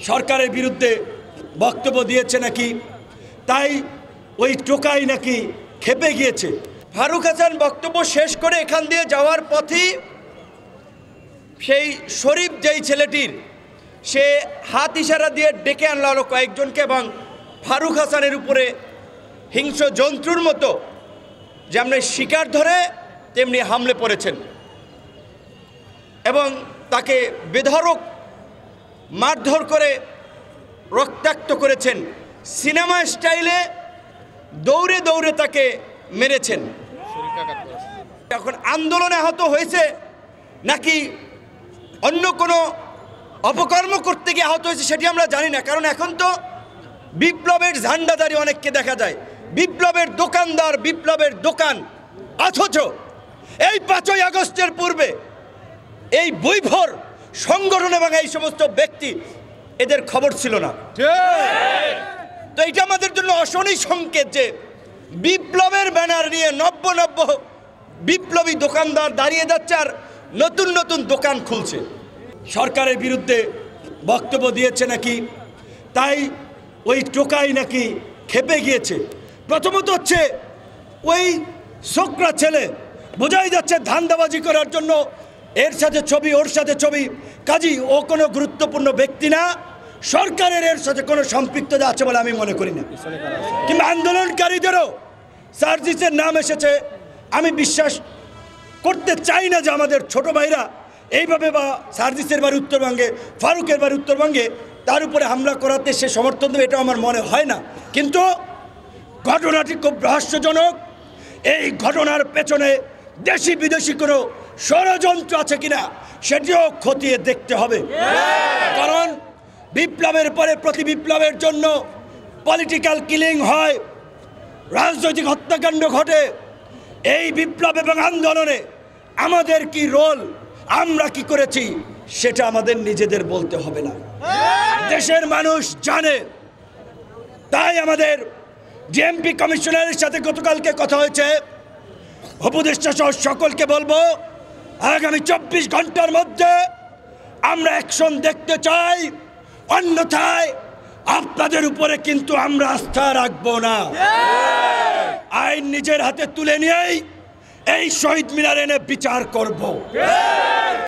সরকারের বিরুদ্ধে বক্তব্য দিয়েছে নাকি, তাই ওই টোকাই নাকি খেপে গিয়েছে। ফারুক হাসান বক্তব্য শেষ করে এখান দিয়ে যাওয়ার পথেই সেই শরীফ যেই ছেলেটির সে হাত ইশারা দিয়ে ডেকে আনলো আরো কয়েকজনকে এবং ফারুক হাসানের উপরে হিংস্র জন্তুর মতো যেমনি শিকার ধরে তেমনি হামলে পড়েছেন এবং তাকে বেধড়ক মারধর করে রক্তাক্ত করেছেন। সিনেমা স্টাইলে দৌড়ে দৌড়ে তাকে মেরেছেন। এখন আন্দোলনে আহত হয়েছে নাকি অন্য কোনো অপকর্ম করতে গিয়ে আহত হয়েছে সেটি আমরা জানি না, কারণ এখন তো বিপ্লবের ঝান্ডাদারি অনেককে দেখা যায়, বিপ্লবের দোকানদার, বিপ্লবের দোকান। অথচ এই 5ই আগস্টের পূর্বে এই বৈভর সংগঠন এবং এই সমস্ত ব্যক্তি এদের খবর ছিল না। তো এটা আমাদের জন্য অশনি সংকেত যে বিপ্লবের ব্যানার নিয়ে নব্য বিপ্লবী দোকানদার দাঁড়িয়ে যাচ্ছে আর নতুন নতুন দোকান খুলছে। সরকারের বিরুদ্ধে বক্তব্য দিয়েছে নাকি, তাই ওই টোকাই নাকি খেপে গিয়েছে। প্রথমত হচ্ছে ওই ছোকরা ছেলে, বোঝাই যাচ্ছে ধান্দাবাজি করার জন্য এর সাথে ছবি, ওর সাথে ছবি, কাজী ও কোনো গুরুত্বপূর্ণ ব্যক্তি না। সরকারের এর সাথে কোনো সম্পৃক্ততা আছে বলে আমি মনে করি না। কিংবা আন্দোলনকারীদেরও সার্জিসের নাম এসেছে, আমি বিশ্বাস করতে চাই না যে আমাদের ছোট ভাইরা এইভাবে, বা সার্জিসের বাড়ি উত্তরবঙ্গে, ফারুকের বাড়ি উত্তরবঙ্গে, তার উপরে হামলা করাতে সে সমর্থন দেবে, এটা আমার মনে হয় না। কিন্তু ঘটনাটি খুব রহস্যজনক। এই ঘটনার পেছনে দেশি বিদেশি কোনো ষড়যন্ত্র আছে কিনা সেটিও খতিয়ে দেখতে হবে। কারণ বিপ্লবের পরে প্রতি বিপ্লবের জন্য পলিটিক্যাল কিলিং হয়, রাজনৈতিক হত্যাকাণ্ড ঘটে। এই বিপ্লব এবং আন্দোলনে আমাদের কি রোল, আমরা কি করেছি, সেটা আমাদের নিজেদের বলতে হবে না, দেশের মানুষ জানে। তাই আমাদের ডিএমপি কমিশনারের সাথে গতকালকে কথা হয়েছে, উপদেষ্টা সহ সকলকে বলবো আগামী 24 ঘন্টার মধ্যে আমরা অ্যাকশন দেখতে চাই, অন্যথায় আপনাদের উপরে কিন্তু আমরা আস্থা রাখবো না। আইন নিজের হাতে তুলে নিয়েই এই শহীদ মিনার এনে বিচার করব।